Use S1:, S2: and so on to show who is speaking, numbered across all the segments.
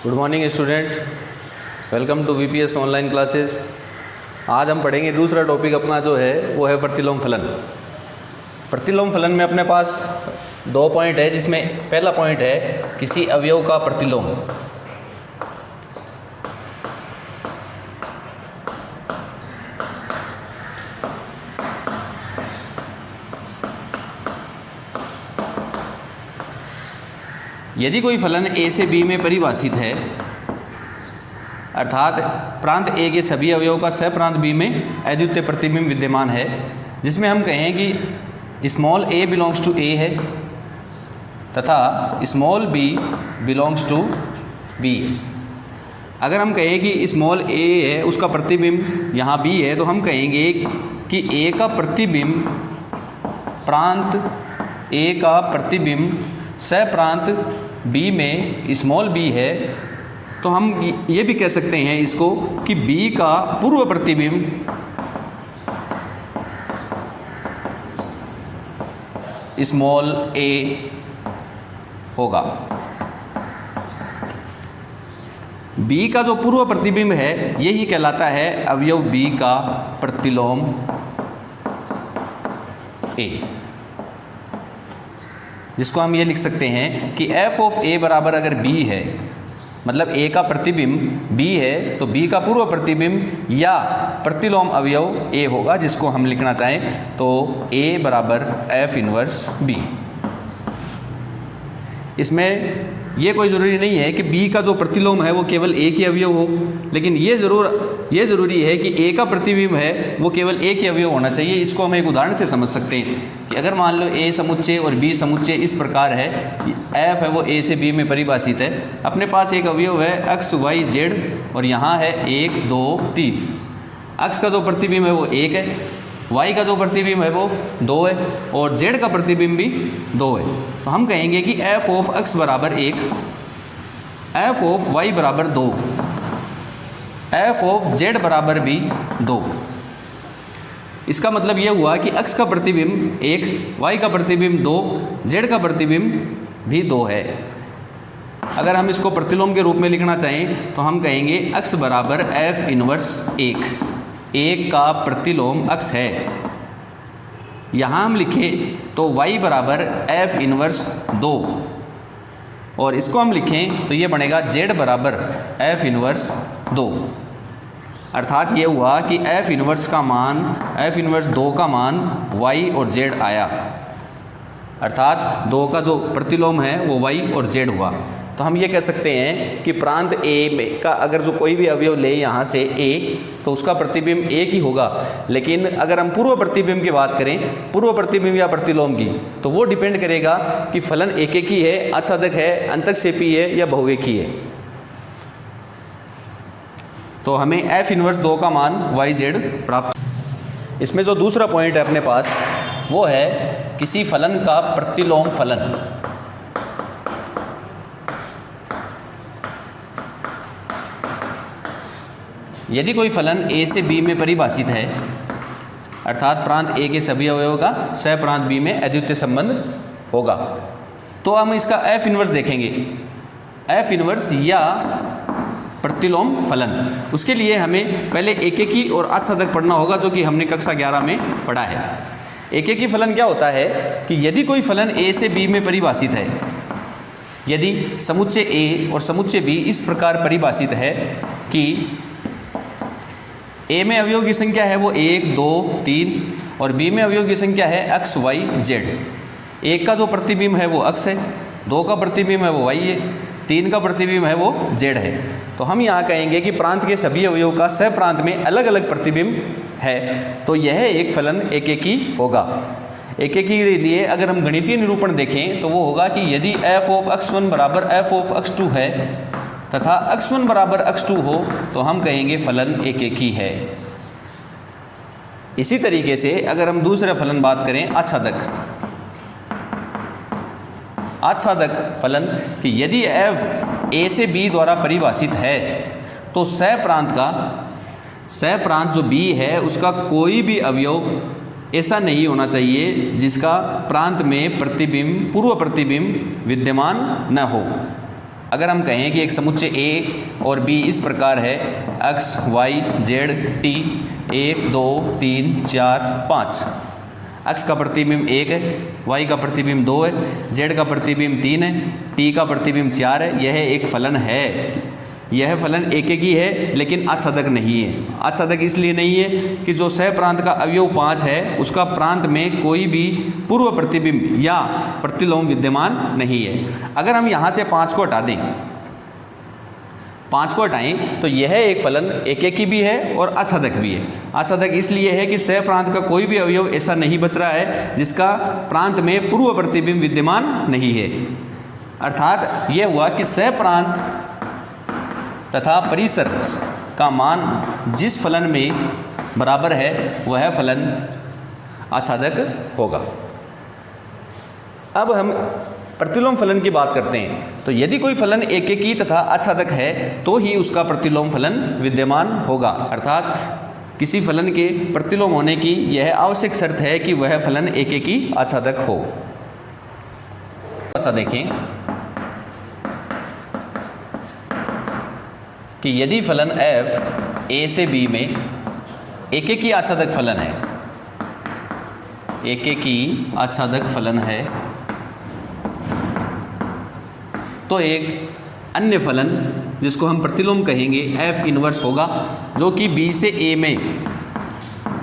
S1: Good morning student, welcome to VPS online classes. आज हम पढ़ेंगे दूसरा टॉपिक अपना जो है वो है प्रतिलोम फलन। प्रतिलोम फलन में अपने पास दो पॉइंट है, जिसमें पहला पॉइंट है किसी अवयव का प्रतिलोम। यदि कोई फलन ए से बी में परिभाषित है, अर्थात प्रांत ए के सभी अवयवों का सह प्रांत बी में अद्वितीय प्रतिबिंब विद्यमान है, जिसमें हम कहें कि small A belongs to A है तथा small B belongs to B. अगर हम कहें कि स्मॉल ए है, उसका प्रतिबिंब यहाँ बी है, तो हम कहेंगे कि ए का प्रतिबिंब प्रांत ए का प्रतिबिंब सह प्रांत बी में स्मॉल बी है। तो हम ये भी कह सकते हैं इसको कि बी का पूर्व प्रतिबिंब स्मॉल ए होगा। बी का जो पूर्व प्रतिबिंब है यही कहलाता है अवयव बी का प्रतिलोम ए, जिसको हम ये लिख सकते हैं कि f ऑफ a बराबर अगर b है, मतलब a का प्रतिबिंब b है, तो b का पूर्व प्रतिबिंब या प्रतिलोम अवयव a होगा, जिसको हम लिखना चाहें तो a बराबर f इनवर्स b। इसमें ये कोई ज़रूरी नहीं है कि b का जो प्रतिलोम है वो केवल a के अवयव हो, लेकिन ये ज़रूरी है कि a का प्रतिबिंब है वो केवल a के अवयव होना चाहिए। इसको हम एक उदाहरण से समझ सकते हैं कि अगर मान लो a समुच्चय और b समुच्चय इस प्रकार है, f है वो a से b में परिभाषित है। अपने पास एक अवयव है x y z और यहाँ है 1 2 3। x का जो प्रतिबिंब है वो 1 है, y का जो प्रतिबिंब है वो 2 है और z का प्रतिबिंब भी 2 है। तो हम कहेंगे कि f ऑफ x बराबर 1, f ऑफ y बराबर 2, f ऑफ z बराबर भी 2। इसका मतलब यह हुआ कि x का प्रतिबिंब 1, y का प्रतिबिंब 2, z का प्रतिबिंब भी 2 है। अगर हम इसको प्रतिलोम के रूप में लिखना चाहें तो हम कहेंगे x बराबर f इनवर्स 1 का प्रतिलोम x है। यहाँ हम लिखें तो y बराबर f इनवर्स 2 और इसको हम लिखें तो ये बनेगा z बराबर f इनवर्स 2। अर्थात ये हुआ कि f इनवर्स 2 का मान y और z आया, अर्थात 2 का जो प्रतिलोम है वो y और z हुआ। तो हम ये कह सकते हैं कि प्रांत ए में का अगर जो कोई भी अवयव ले यहाँ से a, तो उसका प्रतिबिंब एक ही होगा। लेकिन अगर हम पूर्व प्रतिबिंब की बात करें, पूर्व प्रतिबिंब या प्रतिलोम की, तो वो डिपेंड करेगा कि फलन एकेकी है, आच्छादक है, अंतःक्षेपी है या बहुएकी है। तो हमें f इनवर्स 2 का मान yz प्राप्त। इसमें जो दूसरा पॉइंट है अपने पास वो है किसी फलन का प्रतिलोम फलन। यदि कोई फलन a से b में परिभाषित है, अर्थात प्रांत a के सभी अवयवों का सह प्रांत b में अद्वितीय संबंध होगा, तो हम इसका f इनवर्स देखेंगे, f इनवर्स या प्रतिलोम फलन। उसके लिए हमें पहले एकेकी और आच्छादक पढ़ना होगा, जो कि हमने कक्षा 11 में पढ़ा है। एकेकी फलन क्या होता है कि यदि कोई फलन a से b में परिभाषित है, यदि समुच्चय a और समुच्चय b इस प्रकार परिभाषित है कि a में अवयव की संख्या है वो 1 2 3 और b में अवयव की संख्या है x y z। 1 का जो प्रतिबिंब है वो x है, 2 का प्रतिबिंब है वो y है, 3 का प्रतिबिंब है वो z है। तो हम यहाँ कहेंगे कि प्रांत के सभी अवयवों का सह प्रांत में अलग अलग प्रतिबिंब है, तो यह एक फलन एकेकी होगा। एकेकी के लिए अगर हम गणितीय निरूपण देखें तो वो होगा कि यदि f ऑफ x1 बराबर f ऑफ x2 है तथा x1 बराबर x2 हो तो हम कहेंगे फलन एकेकी है। इसी तरीके से अगर हम दूसरे फलन बात करें आच्छादक फलन, कि यदि f a से b द्वारा परिभाषित है तो सह प्रांत जो b है उसका कोई भी अवयव ऐसा नहीं होना चाहिए जिसका प्रांत में प्रतिबिंब पूर्व प्रतिबिंब विद्यमान न हो। अगर हम कहें कि एक समुच्चय ए और बी इस प्रकार है, X Y Z T 1 2 3 4 5, X का प्रतिबिंब 1 है, वाई का प्रतिबिंब 2 है, जेड का प्रतिबिंब 3 है, टी का प्रतिबिंब 4 है, यह एक फलन है। यह फलन एकेकी है लेकिन अच्छेदक नहीं है। अच्छेदक इसलिए नहीं है कि जो सह प्रांत का अवयव 5 है उसका प्रांत में कोई भी पूर्व प्रतिबिंब या प्रतिलोम विद्यमान नहीं है। अगर हम यहाँ से 5 को हटा दें, 5 को हटाएं तो यह एक फलन एकेकी भी है और अच्छेदक भी है। अच्छेदक इसलिए है कि सह प्रांत का कोई भी अवयव ऐसा नहीं बच रहा है जिसका प्रांत में पूर्व प्रतिबिंब विद्यमान नहीं है। अर्थात यह हुआ कि सह प्रांत तथा परिसर का मान जिस फलन में बराबर है वह फलन आच्छादक होगा। अब हम प्रतिलोम फलन की बात करते हैं। तो यदि कोई फलन एकेकी तथा आच्छादक है तो ही उसका प्रतिलोम फलन विद्यमान होगा। अर्थात किसी फलन के प्रतिलोम होने की यह आवश्यक शर्त है कि वह फलन एकेकी आच्छादक हो। ऐसा देखें कि यदि फलन f a से b में एकेकी आच्छादक फलन है, एकेकी आच्छादक फलन है, तो एक अन्य फलन जिसको हम प्रतिलोम कहेंगे f इनवर्स होगा, जो कि b से a में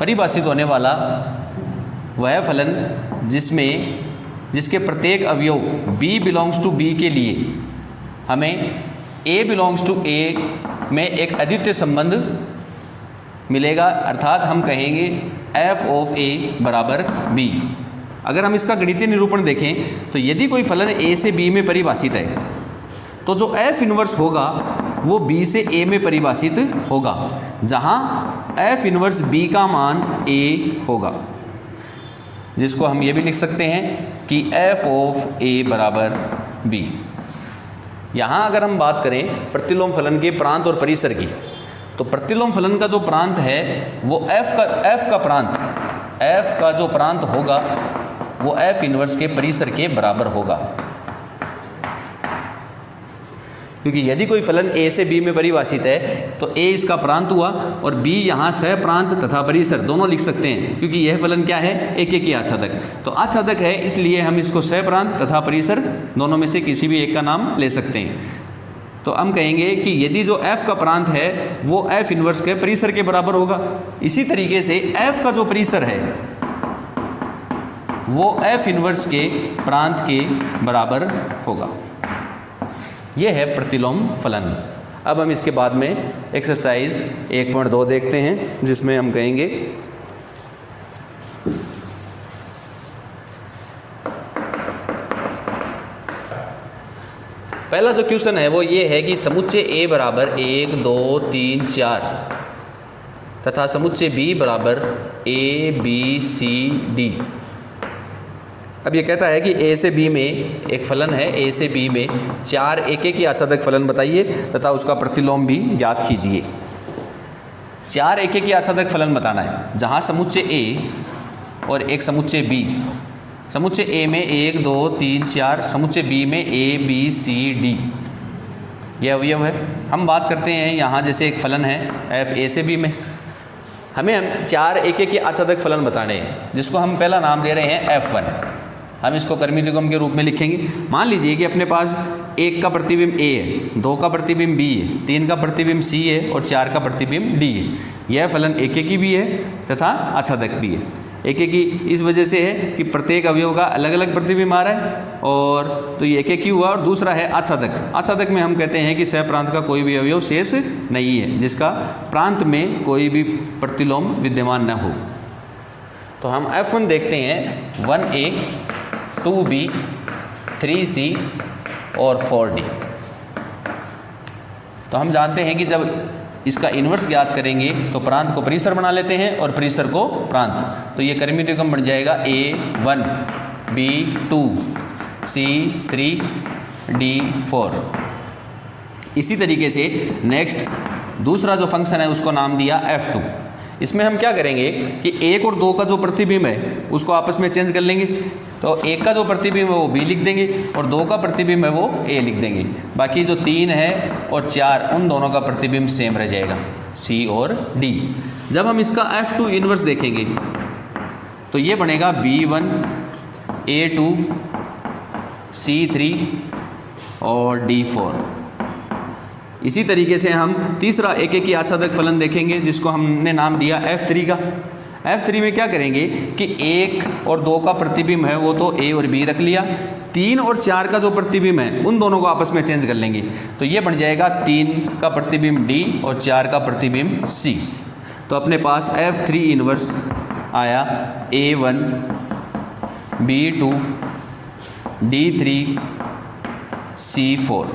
S1: परिभाषित होने वाला वह फलन जिसके प्रत्येक अवयव b बिलोंग्स टू b के लिए हमें a बिलोंग्स टू a में एक अद्वितीय संबंध मिलेगा। अर्थात हम कहेंगे f ऑफ a बराबर b। अगर हम इसका गणितीय निरूपण देखें तो यदि कोई फलन a से b में परिभाषित है तो जो f इनवर्स होगा वो b से a में परिभाषित होगा, जहां f इनवर्स b का मान a होगा, जिसको हम ये भी लिख सकते हैं कि f ऑफ a बराबर b। यहाँ अगर हम बात करें प्रतिलोम फलन के प्रांत और परिसर की, तो प्रतिलोम फलन का जो प्रांत है वो f का जो प्रांत होगा वो f इनवर्स के परिसर के बराबर होगा। क्योंकि यदि कोई फलन a से b में परिभाषित है तो a इसका प्रांत हुआ और b यहाँ सह प्रांत तथा परिसर दोनों लिख सकते हैं, क्योंकि यह फलन क्या है, एकेकी आच्छादक। तो आच्छादक है इसलिए हम इसको सह प्रांत तथा परिसर दोनों में से किसी भी एक का नाम ले सकते हैं। तो हम कहेंगे कि यदि जो f का प्रांत है वो f इनवर्स के परिसर के बराबर होगा, इसी तरीके से f का जो परिसर है वो f इनवर्स के प्रांत के बराबर होगा। यह है प्रतिलोम फलन। अब हम इसके बाद में एक्सरसाइज 1.2 देखते हैं, जिसमें हम कहेंगे पहला जो क्वेश्चन है वो ये है कि समुच्चय A बराबर 1 2 3 4 तथा समुच्चय B बराबर A B C D। अब ये कहता है कि A से B में एक फलन है, A से B में 4 एकेकी आच्छादक फलन बताइए तथा उसका प्रतिलोम भी ज्ञात कीजिए। 4 एकेकी आच्छादक फलन बताना है, जहाँ समुच्चय A और एक समुच्चय B, समुच्चय A में 1 2 3 4, समुच्चय B में A B C D यह अवयव है। हम बात करते हैं यहाँ जैसे एक फलन है f A से B में, हमें 4 एकेकी आच्छादक फलन बताने हैं, जिसको हम पहला नाम दे रहे हैं f1। हम इसको कर्मी द्विगम के रूप में लिखेंगे। मान लीजिए कि अपने पास 1 का प्रतिबिंब A है, 2 का प्रतिबिंब B है, 3 का प्रतिबिंब C है और 4 का प्रतिबिंब D है। यह फलन एकेकी भी है तथा आच्छादक भी है। एकेकी इस वजह से है कि प्रत्येक अवयव का अलग अलग प्रतिबिंब आ रहा है, और तो ये एकेकी हुआ। और दूसरा है आच्छादक। आच्छादक में हम कहते हैं कि सह प्रांत का कोई भी अवयव शेष नहीं है जिसका प्रांत में कोई भी प्रतिलोम विद्यमान न हो। तो हम F1 देखते हैं 1A 2B 3C और 4D। तो हम जानते हैं कि जब इसका इन्वर्स ज्ञात करेंगे तो प्रांत को परिसर बना लेते हैं और परिसर को प्रांत। तो ये कर्मी द्विगम बन जाएगा A1 B2 C3 D4। इसी तरीके से नेक्स्ट दूसरा जो फंक्शन है उसको नाम दिया F2। इसमें हम क्या करेंगे कि 1 और 2 का जो प्रतिबिंब है उसको आपस में चेंज कर लेंगे। तो 1 का जो प्रतिबिंब है वो B लिख देंगे और 2 का प्रतिबिंब है वो A लिख देंगे। बाकी जो 3 है और 4 उन दोनों का प्रतिबिंब सेम रह जाएगा, C और D। जब हम इसका F2 इन्वर्स देखेंगे तो ये बनेगा B1 A2 C3 और D4। इसी तरीके से हम तीसरा एकेकी आच्छादक फलन देखेंगे जिसको हमने नाम दिया F3 का। F3 में क्या करेंगे कि 1 और 2 का प्रतिबिंब है वो तो A और B रख लिया, 3 और 4 का जो प्रतिबिंब है उन दोनों को आपस में चेंज कर लेंगे। तो ये बन जाएगा 3 का प्रतिबिंब D और 4 का प्रतिबिंब C। तो अपने पास F3 इन्वर्स आया A1 B2 D3 C4।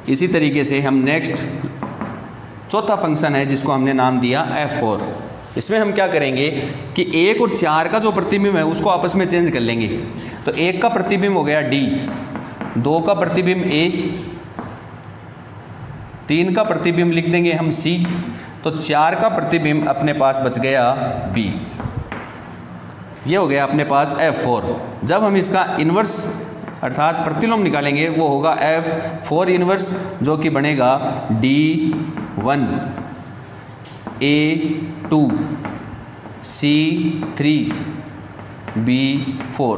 S1: इसी तरीके से हम नेक्स्ट चौथा फंक्शन है जिसको हमने नाम दिया F4। इसमें हम क्या करेंगे कि 1 और 4 का जो प्रतिबिंब है उसको आपस में चेंज कर लेंगे। तो 1 का प्रतिबिंब हो गया D, 2 का प्रतिबिंब A, 3 का प्रतिबिंब लिख देंगे हम C, तो 4 का प्रतिबिंब अपने पास बच गया B। ये हो गया अपने पास F4। जब हम इसका इन्वर्स अर्थात प्रतिलोम निकालेंगे वो होगा F4 इन्वर्स, जो कि बनेगा D1 A2 C3 B4।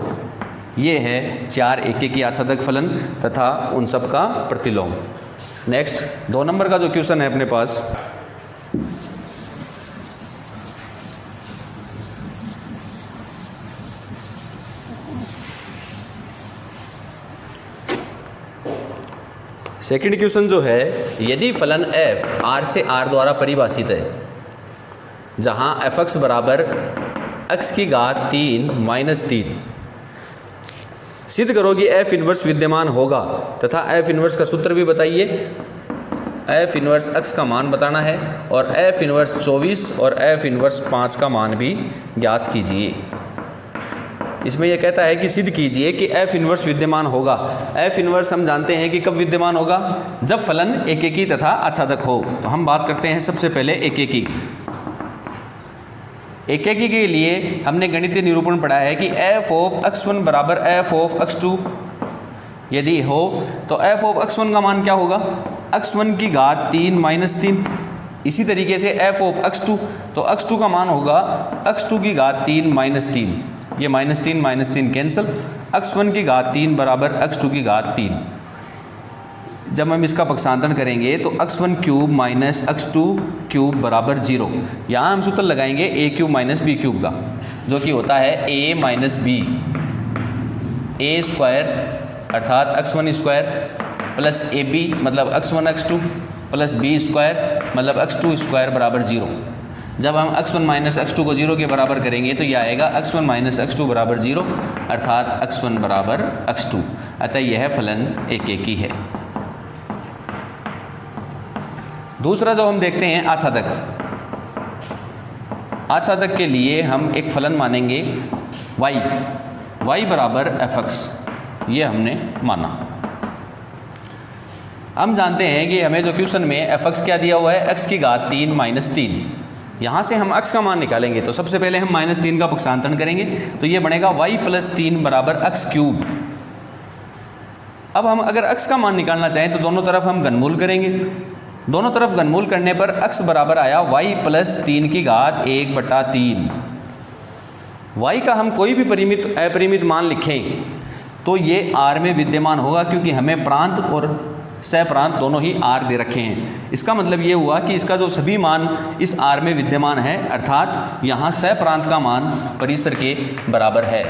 S1: ये है 4 एकेकी आच्छादक फलन तथा उन सब का प्रतिलोम। नेक्स्ट 2 नंबर का जो क्वेश्चन है अपने पास, सेकंड क्वेश्चन जो है, यदि फलन f R से R द्वारा परिभाषित है जहां fx बराबर x की घात 3 - 3, सिद्ध करो कि f इन्वर्स विद्यमान होगा तथा f इन्वर्स का सूत्र भी बताइए। f इन्वर्स x का मान बताना है और f इन्वर्स 24 और f इन्वर्स 5 का मान भी ज्ञात कीजिए। इसमें यह कहता है कि सिद्ध कीजिए कि f इन्वर्स विद्यमान होगा। f इन्वर्स हम जानते हैं कि कब विद्यमान होगा, जब फलन एकेकी तथा आच्छादक हो। तो हम बात करते हैं सबसे पहले एकेकी। एकेकी के लिए हमने गणितीय निरूपण पढ़ा है कि f ऑफ x1 बराबर f ऑफ x2 यदि हो तो f ऑफ x1 का मान क्या होगा, x1 की घात 3 - 3। इसी तरीके से f ऑफ x2, तो x2 का मान होगा x2 की घात 3 - 3। ये -3 - 3 कैंसिल, x1 की घात 3 बराबर x2 की घात 3। जब हम इसका पक्षांतरण करेंगे तो x1 cube minus x2 cube बराबर 0। यहाँ हम सूत्र लगाएंगे a cube minus b cube का, जो कि होता है a minus b, a square अर्थात x1 स्क्वायर प्लस ab मतलब x1 x2 plus b square मतलब x2 स्क्वायर बराबर 0। जब हम x1 माइनस x2 को 0 के बराबर करेंगे तो यह आएगा x1 माइनस x2 बराबर 0 अर्थात x1 बराबर x2। अतः यह फलन एकेकी है। दूसरा जो हम देखते हैं आच्छादक। आच्छादक के लिए हम एक फलन मानेंगे y बराबर fx, ये हमने माना। हम जानते हैं कि हमें जो क्वेश्चन में fx क्या दिया हुआ है, x की घात 3 - 3। यहाँ से हम x का मान निकालेंगे तो सबसे पहले हम -3 का पक्षांतरण करेंगे तो ये बनेगा y + 3 बराबर x क्यूब। अब हम अगर x का मान निकालना चाहें तो दोनों तरफ हम घनमूल करेंगे। दोनों तरफ घनमूल करने पर x बराबर आया y + 3 की घात 1/3। y का हम कोई भी परिमित अपरिमित मान लिखें तो ये R में विद्यमान होगा, क्योंकि हमें प्रांत और सहप्रांत दोनों ही R दे रखे हैं। इसका मतलब ये हुआ कि इसका जो सभी मान इस R में विद्यमान है, अर्थात यहाँ सहप्रांत का मान परिसर के बराबर है।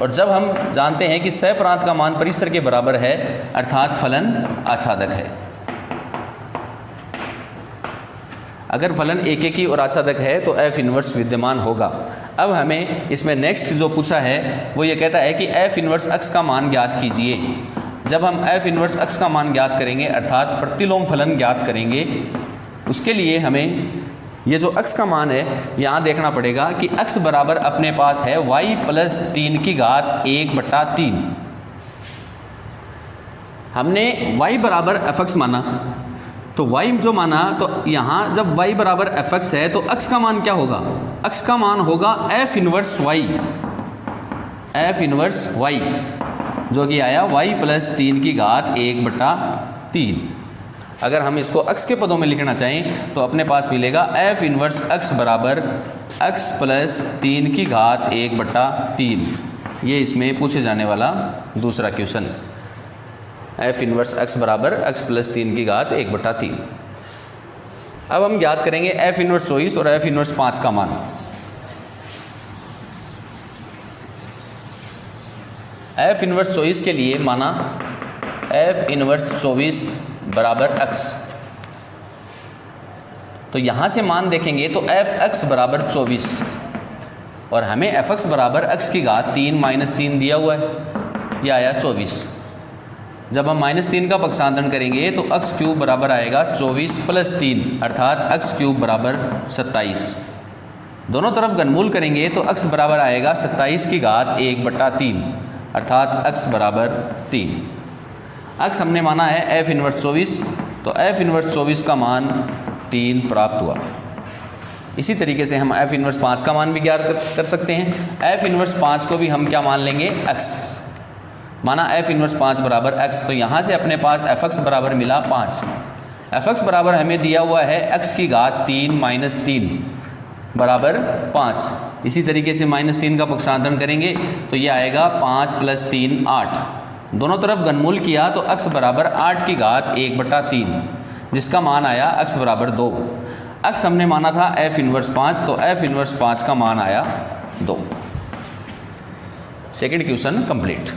S1: और जब हम जानते हैं कि सहप्रांत का मान परिसर के बराबर है अर्थात फलन आच्छादक है। अगर फलन एकेकी और आच्छादक है तो f इन्वर्स विद्यमान होगा। अब हमें इसमें नेक्स्ट जो पूछा है वो ये कहता है कि f इन्वर्स x का मान ज्ञात कीजिए। जब हम f इन्वर्स x का मान ज्ञात करेंगे अर्थात प्रतिलोम फलन ज्ञात करेंगे, उसके लिए हमें ये जो x का मान है यहाँ देखना पड़ेगा कि x बराबर अपने पास है y + 3 की घात 1/3। हमने y बराबर fx माना तो y जो माना, तो यहाँ जब y बराबर fx है तो x का मान क्या होगा? x का मान होगा f inverse y, f inverse y जो कि आया y प्लस 3 की घात 1/3। अगर हम इसको x के पदों में लिखना चाहें तो अपने पास मिलेगा f इनवर्स x बराबर x प्लस 3 की घात 1/3। ये इसमें पूछे जाने वाला दूसरा क्वेश्चन, f इनवर्स x बराबर x प्लस 3 की घात 1/3। अब हम ज्ञात करेंगे f इनवर्स 24 और f इनवर्स 5 का मान। f इनवर्स 24 के लिए माना f इनवर्स 24 बराबर x, तो यहाँ से मान देखेंगे तो fx बराबर 24 और हमें fx बराबर x की घात 3 माइनस 3 दिया हुआ है, यह आया 24। जब हम -3 का पक्षांतरण करेंगे तो x क्यूब बराबर आएगा 24 प्लस 3 अर्थात x क्यूब बराबर 27। दोनों तरफ घनमूल करेंगे तो x बराबर आएगा 27 की घात 1/3 अर्थात x बराबर 3। x हमने माना है f इनवर्स 24, तो f इनवर्स 24 का मान 3 प्राप्त हुआ। इसी तरीके से हम f इनवर्स 5 का मान भी ज्ञात कर सकते हैं। f इनवर्स 5 को भी हम क्या मान लेंगे? x। माना f इनवर्स 5 बराबर x, तो यहाँ से अपने पास fx बराबर मिला 5। fx बराबर हमें दिया हुआ है x की घात 3 माइनस 3 बराबर 5। इसी तरीके से -3 का पक्षांतरण करेंगे तो ये आएगा 5 प्लस 3 8। दोनों तरफ घनमूल किया तो x बराबर 8 की घात 1/3 जिसका मान आया x बराबर 2। x हमने माना था f इनवर्स 5, तो f इनवर्स 5 का मान आया 2। Second question complete.